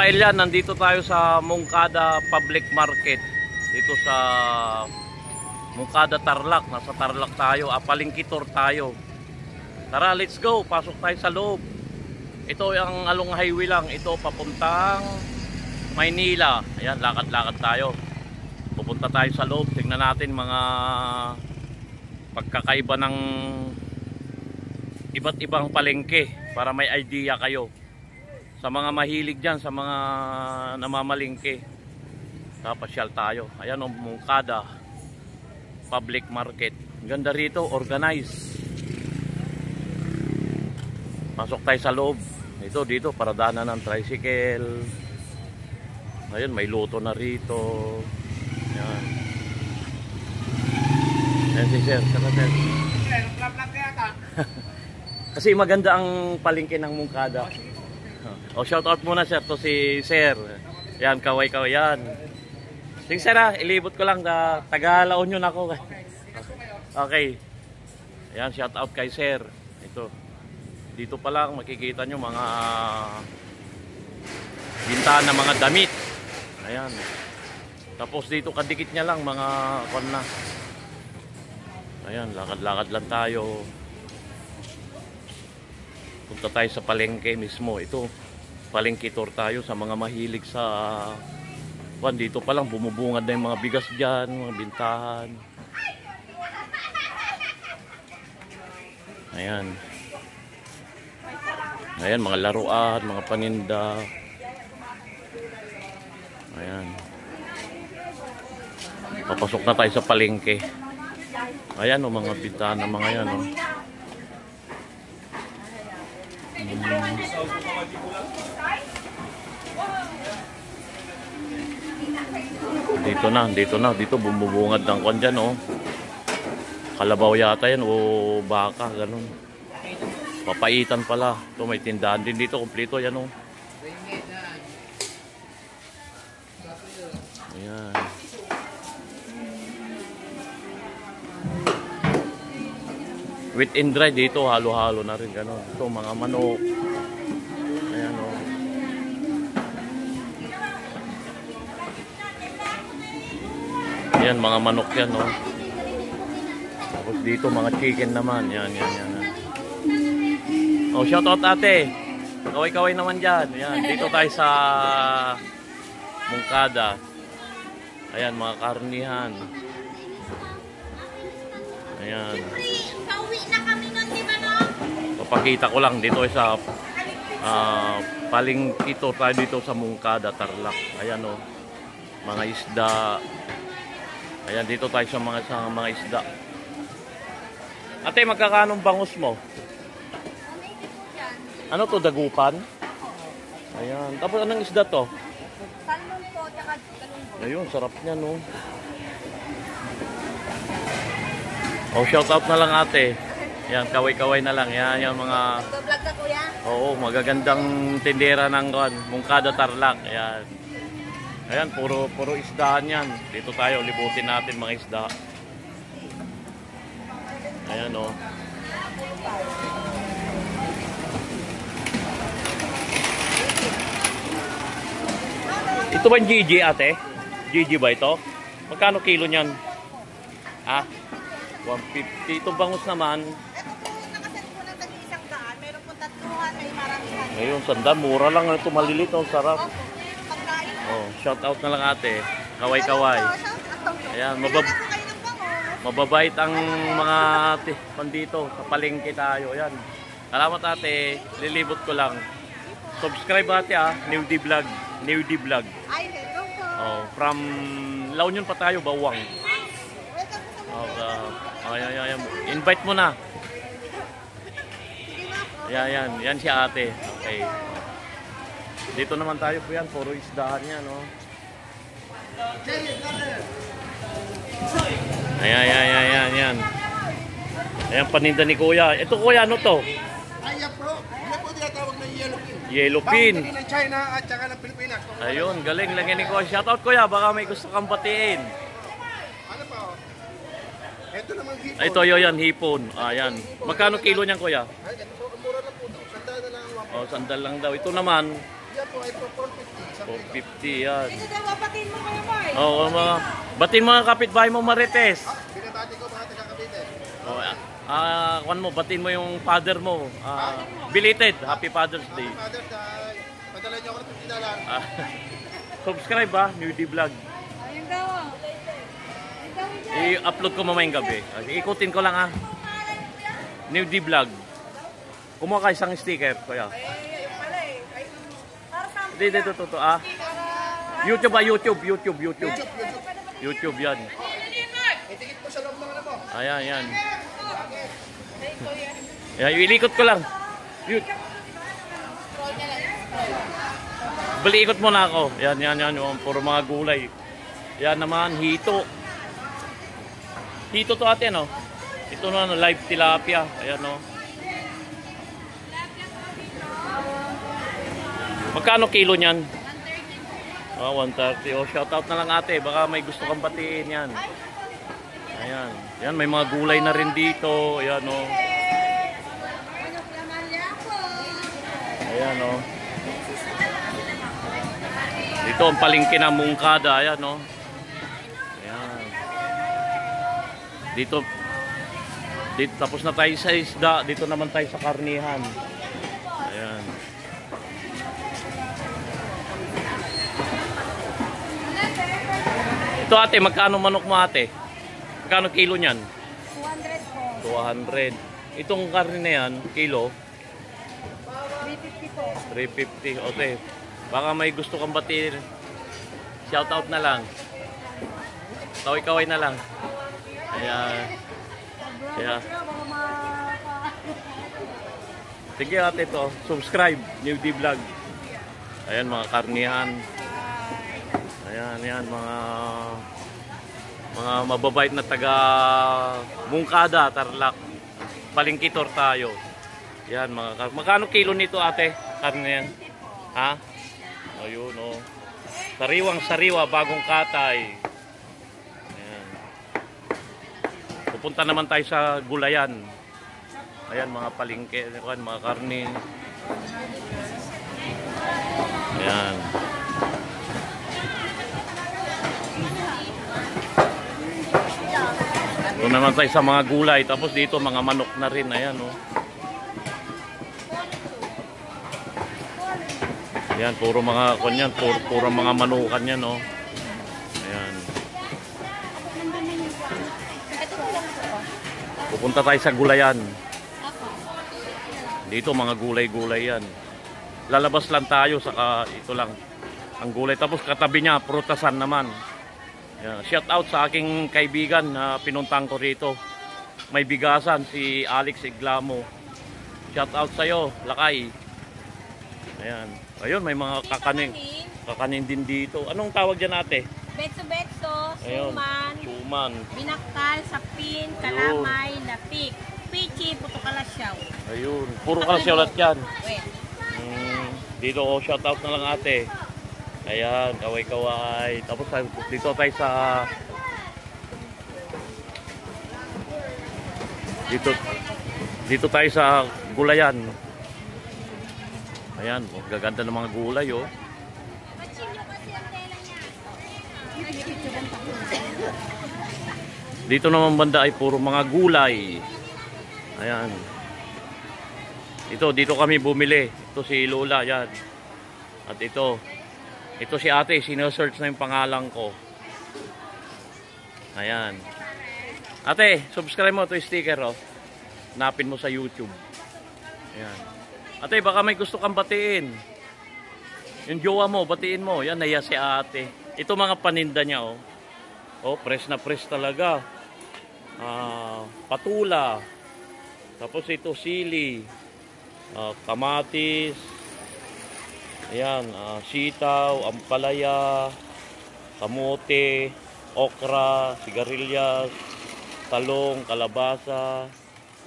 Kaelian, nandito tayo sa Moncada Public Market. Dito sa Moncada, Tarlac. Nasa Tarlac tayo, Palengke tayo. Tara, let's go. Pasok tayo sa loob. Ito ang along highway lang. Ito papuntang Maynila. Ayan, lakad-lakad tayo. Pupunta tayo sa loob. Tingnan natin mga pagkakaiba ng iba't ibang palengke para may idea kayo. Sa mga mahilig dyan, sa mga namamalingke, papasyal tayo. Ayan o, Moncada Public Market. Ganda rito, organized. Pasok tayo sa loob. Ito dito, paradaanan ng tricycle. Ayun, may luto na rito. Ayan. Ayan si Sir. Saka Sir. Kasi maganda ang palengke ng Moncada. Oh, shout out muna Sir to si Sir. Yan, kaway-kaway yan. Sige Sir ilibot ko lang na taga-Laon yun ako. Okay. Yan, shout out kay Sir. Ito. Dito pa lang makikita nyo mga bintahan na mga damit. Ayan. Tapos dito kadikit niya lang mga kon na. Ayan, lakad-lakad lang tayo. Punta tayo sa palengke mismo. Ito, palengke tour tayo sa mga mahilig sa dito pa lang bumubungad na yung mga bigas dyan, mga bintahan. Ayan. Ayan, mga laruan, mga paninda. Ayan. Papasok na tayo sa palengke. Ayan o, mga bintahan na mga yan o. Dito bumubungad ng kwan dyan oh. Kalabaw yata yan o baka, ganun. Papaitan pala. Ito may tindahan din dito, kompleto yan oh. Ayan. Wet and dry dito, halo-halo na rin gano'n. Ito mga manok. Ayan o. Ayan mga manok yan o. Tapos dito mga chicken naman. Yan. Oh, shout out ate. Kaway-kaway naman dyan. Ayan, dito tayo sa Moncada. Ayan mga karnihan. Ayan. Papakita ko lang dito sa palengke tayo dito sa Moncada, Tarlac. Ayan o, mga isda. Ayan, dito tayo sa mga isda. Ate, magkakanong bangus mo? Ano to, dagupan? Ayan, tapos anong isda to? Salmon po, tsaka galunggong. Ayun, sarap niya no. Oh, shout out na lang ate. Yan, kaway-kaway na lang. Yan, yung mga... Nag-vlog ka kuya? Oo, magagandang tindera ng Moncada, Tarlac. Ayan. Ayan, puro isdahan yan. Dito tayo, libutin natin mga isda. Ayan o. Ito ba yung GG ate? GG ba ito? Magkano kilo niyan? 150. Ito bangus naman. Ito po, nakaset po ng tag-isang daan. Meron po 300, may maramihan. Ayun, sandal. Mura lang ito. Malilit. Oh, sarap. Opo, pagkain po. Oh, shout out na lang ate. Kaway-kaway. Ayan, mababait ang mga pandito sa palengke tayo. Ayan. Salamat ate. Lilibot ko lang. Subscribe ate Newdy Vlog. Newdy Vlog. Ay, hello po. Oh, from La Union pa tayo, Bawang. Ayan. Invite mo na. Yan si ate. Okay. Dito naman tayo po yan. Puro isdahan yan, no? Ayan. Ayan, paninda ni kuya. Ito kuya, ano to? Ayan bro. Yan po tinatawag na yellow pin. Yellow pin. Bawang ng China at saka ng Pilipinas. Ayun, galing lang yan ni kuya. Shoutout kuya, baka may gusto kang batiin. Ano pa? Ito naman hipon. Ito yan, hipon. Ayan. Magkano kilo niyan kuya? Ay, ito mura lang po. Sandal na lang. Oh, sandal lang daw. Ito naman, Yan po ay po 450. Isang kilo. 450 yan. Ito daw, wapatin mo kayo, Boy. Oo, mga batin mga kapitbahay mo Marites. Binabati ko mga taga-Cavite. Oh, kuan mo, batin mo yung father mo. Belated, Happy Father's Day. Mother, padala niyo ako ng $50. Ah, subscribe New D Vlog. Ayun daw. Ayun daw, Boy. I-upload ko mamayang gabi. Ikutin ko lang New D Vlog. Kumuha ka isang sticker, kuya. Ayun pala eh. Para sa Hindi, ito. YouTube YouTube yan. Itikit po sa loob ng ano mo. Ayan, yan. Ayan, ilikot ko lang. Yun. Bali, ikot mo na ako. Yan. Yung puro mga gulay. Yan naman, hito. Hito to ate, no? Ito na, live tilapia. Ayan, no? Magkano kilo niyan? 130. Oh, shout out na lang ate. Baka may gusto kang batiin yan. Ayan. Yan, may mga gulay na rin dito. Ayan, no? Ayan, no? Dito ang palengke ng Mungkada. Ayan, no? Ayan. Dito tapos na tayo sa isda. Dito naman tayo sa karnihan. Ayan. Ito ate, magkano manok mo ate? Magkano kilo niyan? 200 po. 200. Itong karne na yan, kilo? 350 po. 350. Okay. Baka may gusto kang batiin. Shout out na lang. Kaway-kaway na lang. Ayan. Ayan. Sige ate ito. Subscribe. New D Vlog. Ayan mga karnihan. Ayan mga mababait na taga Mungkada, Tarlac. Palengkitor tayo. Yan mga magkano kilo nito ate? Karne yan. Ha? Ayun oh. Sariwang-sariwa, bagong katay. Ayan. Pupunta naman tayo sa gulayan. Ayan mga palengke, mga karne. Ayan. Doon naman tayo sa mga gulay. Tapos dito mga manok na rin. Ayan oh. Ayan, puro mga kanyan, puro mga manukan yan oh. Ayan. Pupunta tayo sa gulayan. Dito mga gulay-gulay yan. Lalabas lang tayo, saka ito lang ang gulay. Tapos katabi niya, prutasan naman. Ayan. Shout out sa aking kaibigan na pinuntang ko rito. May bigasan, si Alex Iglamo. Shout out sa'yo, Lakay. Ayan. Ayun, may mga kakanin din dito. Anong tawag dyan ate? Betso-betso, Ayun, suman, suman. binakal, sapin, kalamay, lapik, pichi, puto kalasyaw. Ayun, puro kalasyaw lahat yan. Wait. Dito oh, shout out na lang ate. Ayan, kaway-kaway. Tapos dito tayo sa dito tayo sa gulayan. Ayan, gaganda ng mga gulay oh. Dito naman banda ay puro mga gulay. Ayan. Dito kami bumili. Ito si Lola, yan. At ito si ate, sinesearch na yung pangalan ko. Ayan. Ate, subscribe mo ito yung sticker oh. Napin mo sa YouTube. Ayan. Ate, baka may gusto kang batiin. Yung jowa mo, batiin mo. Yan, naya si ate. Ito mga paninda niya oh. Oh, press na press talaga. Patula. Tapos ito sili. Kamatis. Ayan, sitaw, ampalaya, kamote, okra, sigarilyas, talong, kalabasa.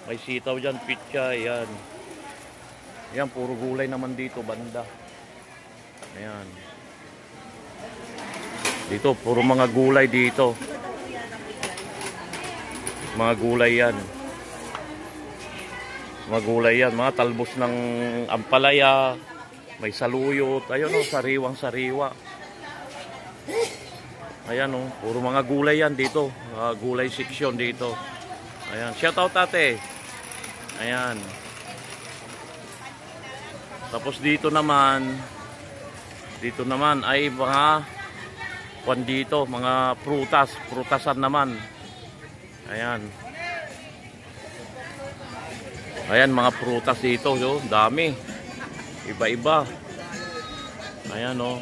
May sitaw dyan, pitsa, ayan. Ayan, puro gulay naman dito, banda. Ayan. Dito, puro mga gulay dito. Mga gulay yan. Mga gulay yan, mga talbos ng ampalaya. May saluyot. Ayun o, sariwang sariwa. Ayan o, puro mga gulay yan dito. Gulay section dito. Ayan, shout out ate. Ayan. Tapos dito naman ay mga kwan dito, mga prutasan naman. Ayan. Ayan, mga prutas dito, yo, dami. Iba-iba. Ayan, oh.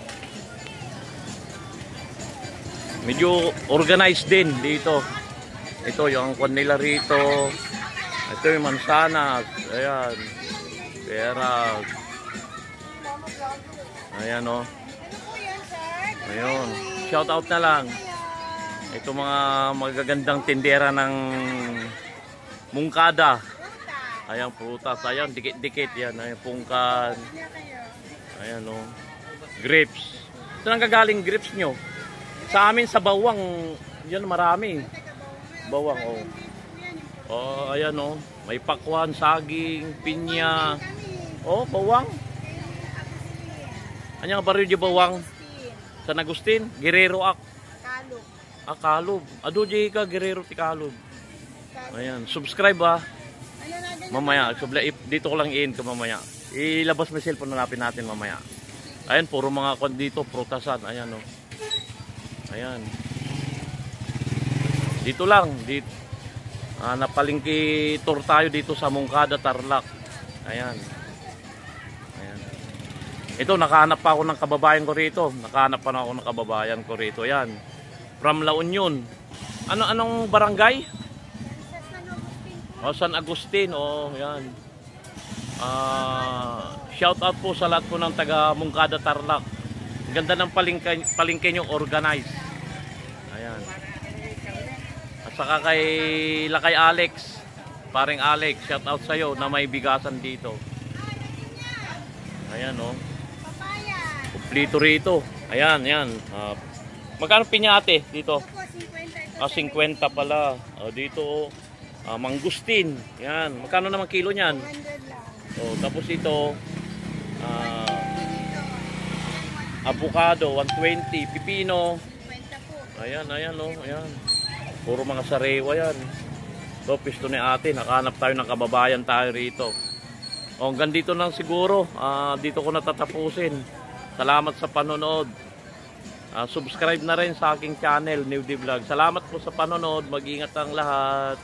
Medyo organized din dito. Ito yung kwan nila rito. Ito yung mansanas. Ayan. Pera. Ayan, oh. Ayun. Shout out na lang. Ito mga magagandang tindera ng mungkada. Ayan, prutas. Ayan, dikit-dikit yan. Ayan, pungkan. Ayan, oh. Grapes. Saan ang gagaling grapes nyo? Sa amin, sa bawang. Yan, marami. Bawang, oh. Oh, ayan, oh. May pakwan, saging, pinya. Oh, bawang. Ano nga baril di bawang? San Agustin? Guerrero ak. Kalog. Kalog. Ado di ka, Guerrero ti Kalog. Ayan, subscribe ah. Mamaya, dito ko lang i-in ko mamaya. Ilabas mo yung cellphone, hanapin natin mamaya. Ayan, puro mga kwan dito, prutasan. Ayan, oh. Ayan. Dito lang. Dito. Napalingki tour tayo dito sa Moncada, Tarlac. Ayan. Ayan. Ito, nakahanap pa ako ng kababayan ko rito. Nakahanap pa ako ng kababayan ko rito. Ayan. From La Union. Anong barangay? San Agustin, oh, yan. Shout out po sa lahat po ng taga Moncada, Tarlac. Ganda ng palengke nyo, organized. Ayan. At saka kay Lakay Alex, paring Alex, shout out sa'yo na may bigasan dito. Ayan, oh. Kumplito rito. Ayan, yan. Magkano pinya ate dito? 50 pala. Dito, oh. Mangustin. Yan. Magkano naman kilo niyan? 100 lang. Oh, tapos ito avocado 120, pipino. 50 po. Ayan, ayan oh, ayan. Puro mga sarewa yan. So, pisto ni ate, nakahanap tayo ng kababayan tayo rito. Oh, hanggang dito lang siguro. Dito ko natatapusin. Salamat sa panonood. Subscribe na rin sa aking channel, New D Vlog. Salamat po sa panonood. Mag-ingat ang lahat.